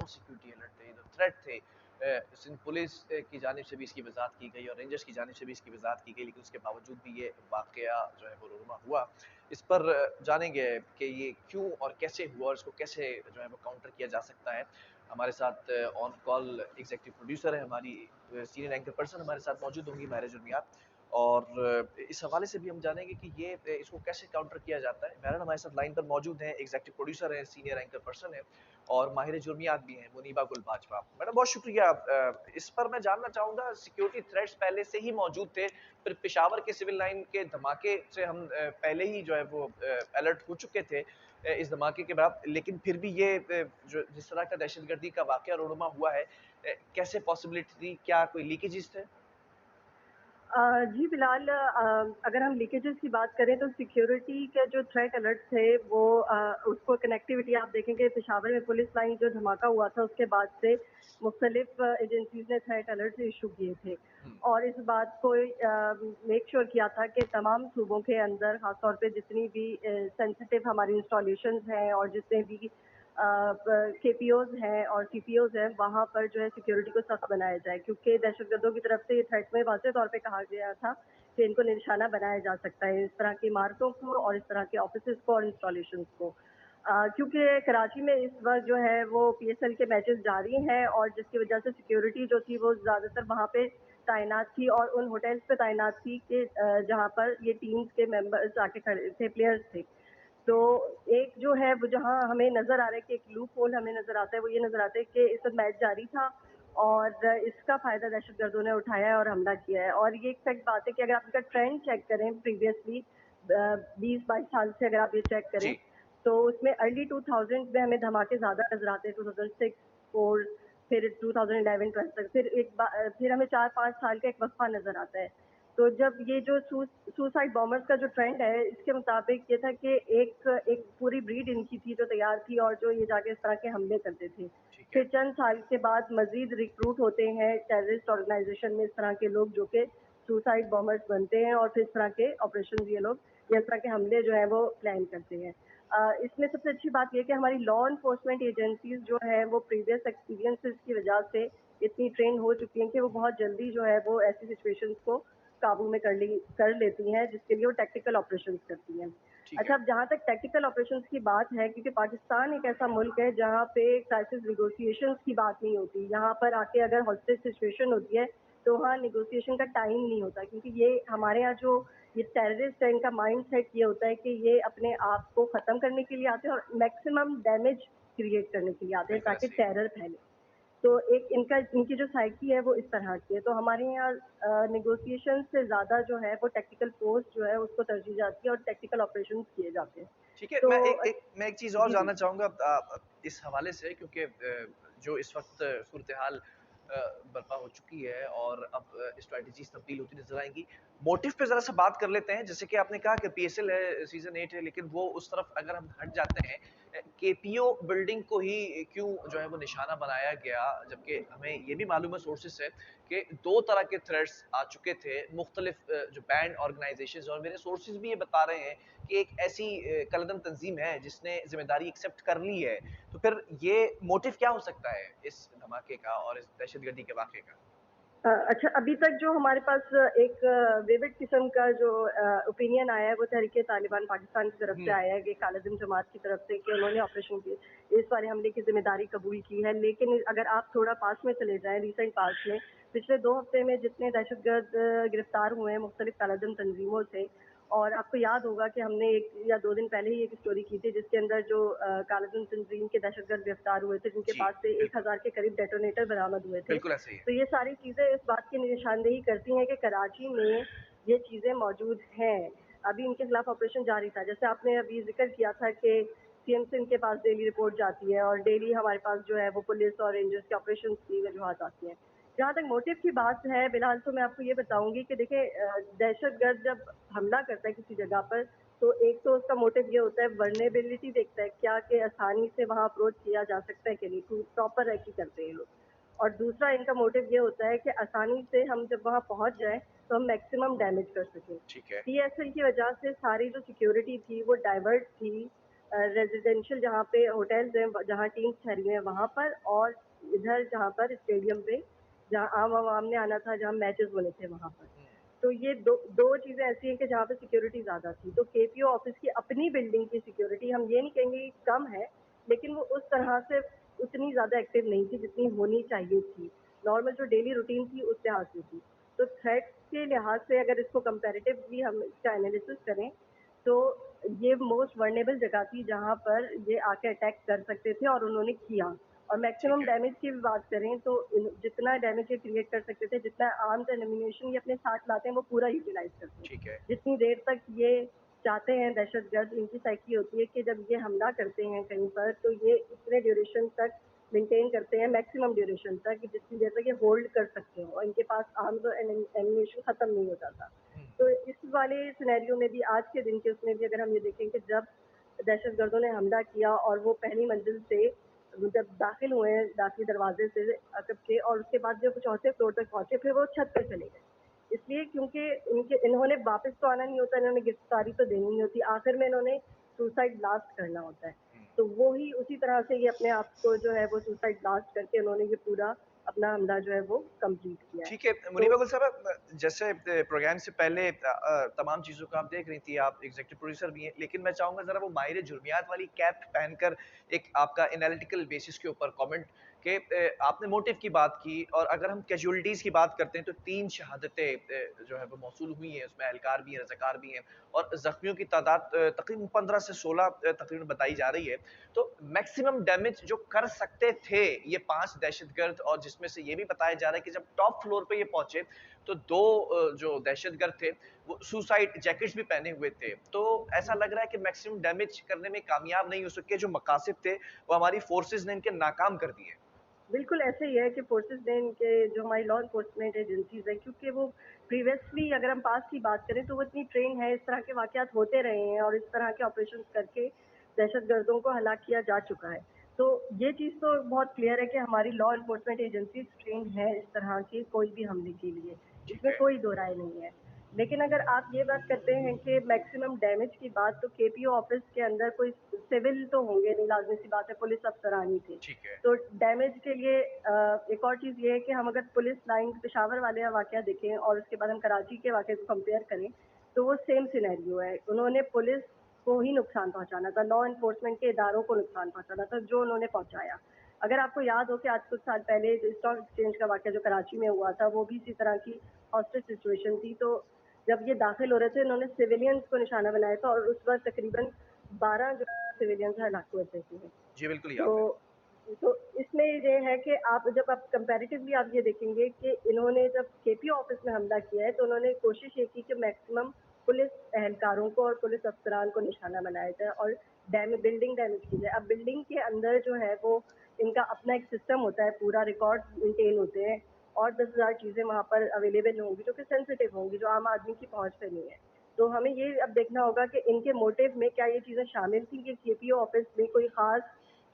दोनों security alert थे, जो थ्रेट थे। सिंध पुलिस की जानिब से भी इसकी वजाहत की गई और रेंजर्स की जानिब से भी इसकी वजाहत की गई, लेकिन उसके बावजूद भी ये वाक़या जो है वो रूनुमा हुआ। इस पर जानेंगे कि ये क्यों और कैसे हुआ और इसको कैसे जो है वो काउंटर किया जा सकता है। हमारे साथ ऑन कॉल एग्ज़ीक्यूटिव प्रोड्यूसर है, हमारी सीनियर एंकर पर्सन हमारे साथ मौजूद होंगी माहिरा जुर्मियात। और इस हवाले से भी हम जानेंगे कि ये इसको कैसे काउंटर किया जाता है। बहरहाल हमारे साथ लाइन पर मौजूद हैं, एग्ज़ीक्यूटिव प्रोड्यूसर हैं, सीनियर एंकर पर्सन हैं और माहिर जुर्मियात भी हैं, मुनीबा गुल बाजवा। मैडम बहुत शुक्रिया। इस पर मैं जानना चाहूँगा, सिक्योरिटी थ्रेट्स पहले से ही मौजूद थे, फिर पेशावर के सिविल लाइन के धमाके से हम पहले ही जो है वो अलर्ट हो चुके थे इस धमाके के बाद, लेकिन फिर भी ये जो जिस तरह का दहशतगर्दी का वाक़या रोनुमा हुआ है, कैसे पॉसिबिलिटी थी? क्या कोई लीकेजेस थे? जी, फिलहाल अगर हम लीकेजेस की बात करें तो सिक्योरिटी के जो थ्रेट अलर्ट थे वो उसको कनेक्टिविटी आप देखेंगे पेशावर में पुलिस लाइन जो धमाका हुआ था उसके बाद से मुख्तलिफ एजेंसीज ने थ्रेट अलर्ट इशू किए थे हुँ, और इस बात को मेक श्योर किया था कि तमाम सूबों के अंदर खासतौर पे जितनी भी सेंसिटिव हमारी इंस्टॉलेशन हैं और जितने भी केपीओज हैं और सीपीओज हैं वहाँ पर जो है सिक्योरिटी को सख्त बनाया जाए क्योंकि दहशतगर्दों की तरफ से ये थ्रेट में वाज़ेह तौर पे कहा गया था कि इनको निशाना बनाया जा सकता है इस तरह की इमारतों को और इस तरह के ऑफिस को और इंस्टॉलेशन को। क्योंकि कराची में इस वक्त जो है वो पीएसएल के मैचेस जारी हैं और जिसकी वजह से सिक्योरिटी जो थी वो ज़्यादातर वहाँ पे तैनात थी और उन होटल्स पे तैनात थी कि जहाँ पर ये टीम्स के मेंबर्स आके खड़े थे, प्लेयर्स थे। तो एक जो है वो जहाँ हमें नज़र आ रहा है कि एक लूप होल हमें नज़र आता है, वो ये नज़र आता है कि इस वक़्त मैच जारी था और इसका फ़ायदा दहशतगर्दों ने उठाया है और हमला किया है और ये एक फैक्ट बात है कि अगर आप इसका ट्रेंड चेक करें प्रीवियसली 20-22 साल से अगर आप ये चेक करें, जी। तो उसमें अर्ली 2000 में हमें धमाके ज़्यादा नज़र आते हैं, 2006, 4 फिर 2011-12 तक, फिर हमें 4-5 साल का एक वक़्फ़ा नज़र आता है। तो जब ये जो सुसाइड बॉम्बर्स का जो ट्रेंड है, इसके मुताबिक ये था कि एक एक पूरी ब्रीड इनकी थी जो तैयार थी और जो ये जाके इस तरह के हमले करते थे। ठीक है। फिर चंद साल के बाद मज़ीद रिक्रूट होते हैं टेररिस्ट ऑर्गेनाइज़ेशन में इस तरह के लोग जो कि सुसाइड बॉम्बर्स बनते हैं और फिर इस तरह के ऑपरेशंस ये लोग या इस तरह के हमले जो हैं वो प्लान करते हैं। इसमें सबसे अच्छी बात ये है कि हमारी लॉ एनफोर्समेंट एजेंसीज़ जो हैं वो प्रीवियस एक्सपीरियंसेस की वजह से इतनी ट्रेन हो चुकी हैं कि वो बहुत जल्दी जो है वो ऐसी सिचुएशंस को काबू में कर लेती हैं जिसके लिए वो टैक्टिकल ऑपरेशंस करती हैं। ठीक अच्छा, है। अब जहाँ तक टैक्टिकल ऑपरेशंस की बात है क्योंकि पाकिस्तान एक ऐसा मुल्क है जहाँ पे क्राइसिस नेगोशिएशंस की बात नहीं होती। यहाँ पर आके अगर हॉस्टेज सिचुएशन होती है तो वहाँ नेगोशिएशन का टाइम नहीं होता क्योंकि ये हमारे यहाँ जो ये टेररिस्ट है इनका माइंड सेट ये होता है कि ये अपने आप को ख़त्म करने के लिए आते हैं और मैक्सिमम डैमेज क्रिएट करने के लिए आते हैं बिल्कुल ताकि ऐसे ही। टेरर फैले। तो एक इनकी जो साइकी है वो इस तरह की है। तो हमारे यहाँ नेगोशिएशन से ज़्यादा जो है वो टैक्टिकल फोर्स जो है उसको तरजीह जाती है और टैक्टिकल ऑपरेशंस किए जाते हैं। ठीक है, तो मैं एक चीज़ और जी, जी। जानना चाहूँगा इस हवाले से, क्योंकि जो इस वक़्त सूरत-ए-हाल बर्पा हो चुकी है और अब स्ट्रैटेजीज़ तब्दील होती नज़र आएँगी। मोटिव पे ज़रा-सा बात कर लेते हैं। जैसे कि आपने कहा कि पीएसएल है, सीज़न 8 है, लेकिन वो उस तरफ अगर हम हट जाते हैं, केपीओ बिल्डिंग को ही क्यों जो है वो निशाना बनाया गया? जबकि हमें ये भी मालूम है सोर्सेज़ से कि 2 तरह के थ्रेट्स आ चुके थे, मुख्तलिफ जो बैंड ऑर्गनाइज़ेशंस, और मेरे सोर्सेज़ भी ये बता रहे हैं कि एक ऐसी कलदम तंज़ीम है जिसने ज़िम्मेदारी एक्सेप्ट कर ली है। तो फिर ये मोटिव क्या हो सकता है इस धमाके का और इस दहशतगर्दी के वाक़ये का? अच्छा, अभी तक जो हमारे पास एक विविड किस्म का जो ओपिनियन आया है वो तहरीक-ए-तालिबान पाकिस्तान की तरफ से हुँ, आया है कि कालिज़म जमात की तरफ से कि उन्होंने ऑपरेशन किए इस वाले हमले की ज़िम्मेदारी कबूल की है। लेकिन अगर आप थोड़ा पास में चले जाएँ रिसेंट पास्ट में, पिछले 2 हफ्ते में जितने दहशतगर्द गिरफ्तार हुए हैं मुख्तलिफ कालिज़म तंज़ीमों से और आपको याद होगा कि हमने 1 या 2 दिन पहले ही एक स्टोरी की थी जिसके अंदर जो कालिज़म तंज़ीम के दहशतगर्द गिरफ्तार हुए थे जिनके जी, पास से बिल्कुल। 1000 के करीब डेटोनेटर बरामद हुए थे। बिल्कुल ऐसे ही है। तो ये सारी चीज़ें इस बात की निशानदेही करती हैं कि कराची में ये चीज़ें मौजूद हैं। अभी इनके खिलाफ ऑपरेशन जारी था। जैसे आपने अभी ज़िक्र किया था कि सीएम सिंध के पास डेली रिपोर्ट जाती है और डेली हमारे पास जो है वो पुलिस और रेंजर्स के ऑपरेशंस की वजूहात आती हैं। जहाँ तक मोटिव की बात है, फिलहाल तो मैं आपको ये बताऊँगी कि देखिए दहशतगर्द जब हमला करता है किसी जगह पर, तो एक तो उसका मोटिव ये होता है वल्नरेबिलिटी देखता है, क्या कि आसानी से वहाँ अप्रोच किया जा सकता है कि नहीं, प्रॉपर रैकी करते हैं ये लोग। और दूसरा इनका मोटिव ये होता है कि आसानी से हम जब वहाँ पहुँच जाएँ, तो हम मैक्सिमम डैमेज कर सकें। ठीक है। पीएसएल की वजह से सारी जो सिक्योरिटी थी, वो डाइवर्ट थी रेजिडेंशियल जहाँ पे होटल्स हैं, जहाँ टीम्स ठहरी हुई हैं वहाँ पर, और इधर जहाँ पर स्टेडियम पे, जहाँ आम आवाम ने आना था, जहाँ मैचेस होने थे वहाँ पर। हुँ, तो ये दो चीज़ें ऐसी हैं कि जहाँ पे सिक्योरिटी ज़्यादा थी। तो केपीओ ऑफिस की अपनी बिल्डिंग की सिक्योरिटी हम ये नहीं कहेंगे कि कम है, लेकिन वो उस तरह से उतनी ज़्यादा एक्टिव नहीं थी जितनी होनी चाहिए थी। नॉर्मल जो डेली रूटीन थी उस लिहाज से थी। तो थ्रेट के लिहाज से अगर इसको कंपैरेटिवली हम इसका एनालिसिस करें, तो ये मोस्ट वल्नरेबल जगह थी जहाँ पर ये आके अटैक कर सकते थे और उन्होंने किया। और ठीक मैक्सिमम है, डैमेज की भी बात करें तो जितना डैमेज ये क्रिएट कर सकते थे, जितना आर्म्स एंड एम्यूनेशन ये अपने साथ लाते हैं, वो पूरा यूटिलाइज करते हैं। ठीक है। जितनी देर तक ये चाहते हैं दहशतगर्द, इनकी साइकी होती है कि जब ये हमला करते हैं कहीं पर, तो ये इतने ड्यूरेशन तक मेंटेन करते हैं, मैक्सिमम ड्यूरेशन तक, कि जितनी देर तक ये होल्ड कर सकते हो और इनके पास आर्म्स और एम्यूनेशन खत्म नहीं हो जाता। हुँ, तो इस वाले सिनेरियो में भी, आज के दिन के उसमें भी अगर हम ये देखें कि जब दहशतगर्दों ने हमला किया और वो पहली मंजिल से जब दाखिल हुए दाखिली दरवाजे से अटक के, और उसके बाद जब चौथे फ्लोर तक पहुंचे, फिर वो छत पे चले गए। इसलिए क्योंकि इन्होंने वापस तो आना नहीं होता, इन्होंने गिरफ्तारी तो देनी नहीं होती, आखिर में इन्होंने सुसाइड ब्लास्ट करना होता है। हुँ। तो वो ही उसी तरह से ये अपने आप को जो है वो सुसाइड ब्लास्ट करके उन्होंने ये पूरा अपना हमला जो है वो कंप्लीट किया है। ठीक है, तो मुनीबा गुल साहब जैसे प्रोग्राम से पहले तमाम चीज़ों को आप देख रही थी, आप एग्ज़ीक्यूटिव प्रोड्यूसर भी हैं, लेकिन मैं चाहूँगा ज़रा वो माहिर जुर्मियात वाली कैप पहनकर एक आपका एनालिटिकल बेसिस के ऊपर कमेंट कि आपने मोटिव की बात की और अगर हम कैजुअलिटीज़ की बात करते हैं तो 3 शहादतें जो है वो मौसूल हुई हैं, उसमें एहलकार भी हैं, रज़ाकार भी हैं और ज़ख्मियों की तादाद तकरीबन 15 से 16 तकरीबन बताई जा रही है। तो मैक्सिमम डैमेज जो कर सकते थे ये 5 दहशतगर्द और जिसमें से ये भी बताया जा रहा है कि जब टॉप फ्लोर पे ये पहुंचे तो 2 जो दहशतगर्द थे वो सुसाइड जैकेट्स भी पहने हुए थे। तो ऐसा लग रहा है कि मैक्सिमम डैमेज करने में कामयाब नहीं हो सके, जो मकासद थे वो हमारी फोर्सेस ने इनके नाकाम कर दिए। बिल्कुल ऐसे ही है कि फोर्सेस ने इनके, जो हमारी लॉ इन्फोर्समेंट एजेंसीज है, क्योंकि वो प्रीवियसली अगर हम पास की बात करें तो वो इतनी ट्रेन है, इस तरह के वाकयात होते रहे हैं और इस तरह के ऑपरेशन करके दहशतगर्दों को हलाक किया जा चुका है। तो ये चीज़ तो बहुत क्लियर है कि हमारी लॉ इन्फोर्समेंट एजेंसीज ट्रेन है इस तरह के कोई भी हमले के लिए, ठीक इसमें है। कोई दो राय नहीं है। लेकिन अगर आप ये बात करते हैं कि मैक्सिमम डैमेज की बात, तो केपीओ ऑफिस के अंदर कोई सिविल तो होंगे नहीं, लाजमी सी बात है, पुलिस अफसरान ही थे। ठीक है। तो डैमेज के लिए एक और चीज़ ये है कि हम अगर पुलिस लाइन पेशावर वाले वाक़या देखें और उसके बाद हम कराची के वाक़े को कंपेयर करें, तो वो सेम सिनेरियो है। उन्होंने पुलिस को ही नुकसान पहुँचाना था, लॉ एनफोर्समेंट के इदारों को नुकसान पहुँचाना था, जो उन्होंने पहुँचाया। अगर आपको याद हो कि आज कुछ साल पहले स्टॉक एक्सचेंज का वाक़या जो कराची में हुआ था, वो भी इसी तरह की हॉस्टेज सिचुएशन थी। तो जब ये दाखिल हो रहे थे, इन्होंने सिविलियंस को निशाना बनाया था और उस वक़्त तकरीबन 12 जो सिविलियंस हलाक हुए थे इसमें। जी, बिल्कुल याद है। तो तो इसमें ये है कि आप जब आप कंपैरेटिवली आप ये देखेंगे कि इन्होंने जब केपीओ ऑफिस में हमला किया है, तो उन्होंने कोशिश ये की कि मैक्सिमम पुलिस एहलकारों को और पुलिस अफसरान को निशाना बनाया जाए और बिल्डिंग डैमेज की जाए। अब बिल्डिंग के अंदर जो है वो इनका अपना एक सिस्टम होता है, पूरा रिकॉर्ड मेंटेन होते हैं और 10,000 चीज़ें वहाँ पर अवेलेबल होंगी जो कि सेंसिटिव होंगी, जो आम आदमी की पहुँच पे नहीं है। तो हमें ये अब देखना होगा कि इनके मोटिव में क्या ये चीज़ें शामिल थी कि केपीओ ऑफिस में कोई ख़ास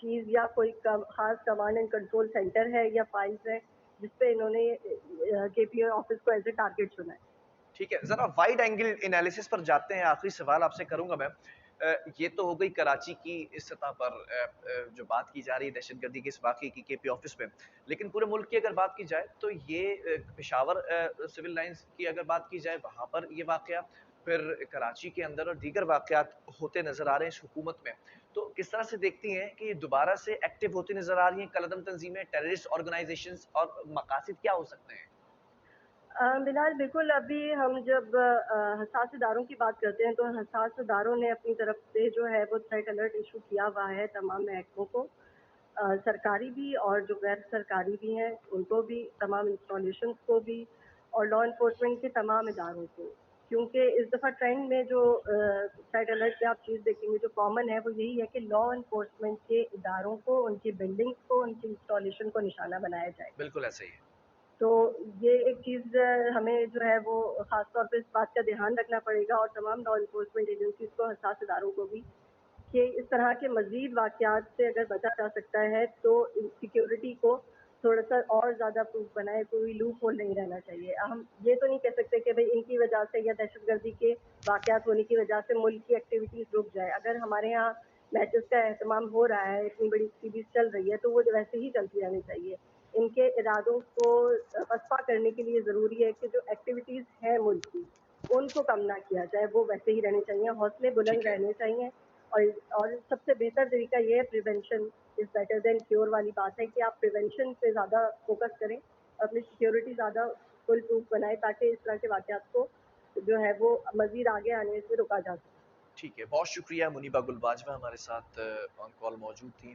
चीज़ या कोई ख़ास कमांड एंड कंट्रोल सेंटर है या फाइल्स है, जिस पे इन्होंने केपीओ ऑफिस को एज़ अ टारगेट चुना है। ठीक है, ज़रा वाइड एंगल एनालिसिस पर जाते हैं, आखिरी सवाल आपसे करूँगा मैं। ये तो हो गई कराची की इस सतह पर जो बात की जा रही है दहशतगर्दी के इस वाक़ये की केपी ऑफ़िस में। लेकिन पूरे मुल्क की अगर बात की जाए तो ये पेशावर सिविल लाइन्स की अगर बात की जाए वहाँ पर ये वाक़या, फिर कराची के अंदर और दीगर वाक़यात होते नज़र आ रहे हैं इस हुकूमत में। तो किस तरह से देखती हैं कि ये दोबारा से एक्टिव होती नज़र आ रही हैं कलअदम तंज़ीमें, टेररिस्ट ऑर्गनाइज़ेशंस और मकासद क्या हो सकते हैं? बिलाल, बिल्कुल अभी हम जब हसास इदारों की बात करते हैं, तो हसास इदारों ने अपनी तरफ से जो है वो थ्रेट अलर्ट इशू किया हुआ है तमाम महकमों को, सरकारी भी और जो गैर सरकारी भी हैं उनको भी, तमाम इंस्टॉलेशंस को भी और लॉ इन्फोर्समेंट के तमाम इदारों को। क्योंकि इस दफ़ा ट्रेंड में जो थ्रेट अलर्ट पे आप चीज़ देखेंगे जो कॉमन है वो यही है कि लॉ इन्फोर्समेंट के इदारों को, उनकी बिल्डिंग्स को, उनकी इंस्टॉलेशन को निशाना बनाया जाए। बिल्कुल ऐसा ही है। तो ये एक चीज़ हमें जो है वो ख़ास तौर पे इस बात का ध्यान रखना पड़ेगा और तमाम लॉ एनफोर्समेंट एजेंसीज़ को, हसास इदारों को भी, कि इस तरह के मज़ीद वाक़यात से अगर बचा जा सकता है तो सिक्योरिटी को थोड़ा-सा और ज़्यादा प्रूफ बनाए, कोई लूप होल नहीं रहना चाहिए। हम ये तो नहीं कह सकते कि भई इनकी वजह से या दहशतगर्दी के वाक़यात होने की वजह से मुल्क की एक्टिविटीज़ रुक जाए। अगर हमारे यहाँ मैचेस का एहतमाम हो रहा है, इतनी बड़ी सीरीज़ चल रही है, तो वो वैसे ही चलती रहनी चाहिए। इनके इरादों को पसपा करने के लिए ज़रूरी है कि जो एक्टिविटीज़ हैं मुल्क की, उनको कम ना किया जाए, वो वैसे ही रहने चाहिए, हौसले बुलंद ठीक है। रहने चाहिए और सबसे बेहतर तरीका ये है prevention is better than cure वाली बात है कि आप प्रिवेंशन पे ज़्यादा फ़ोकस करें, अपनी सिक्योरिटी ज़्यादा फुल प्रूफ बनाएँ ताकि इस तरह के वाक़यात को जो है वो मज़ीद आगे आने से रोका जा सके। ठीक है, बहुत शुक्रिया मुनीबा गुल बाजवा हमारे साथ ऑन कॉल मौजूद थीं।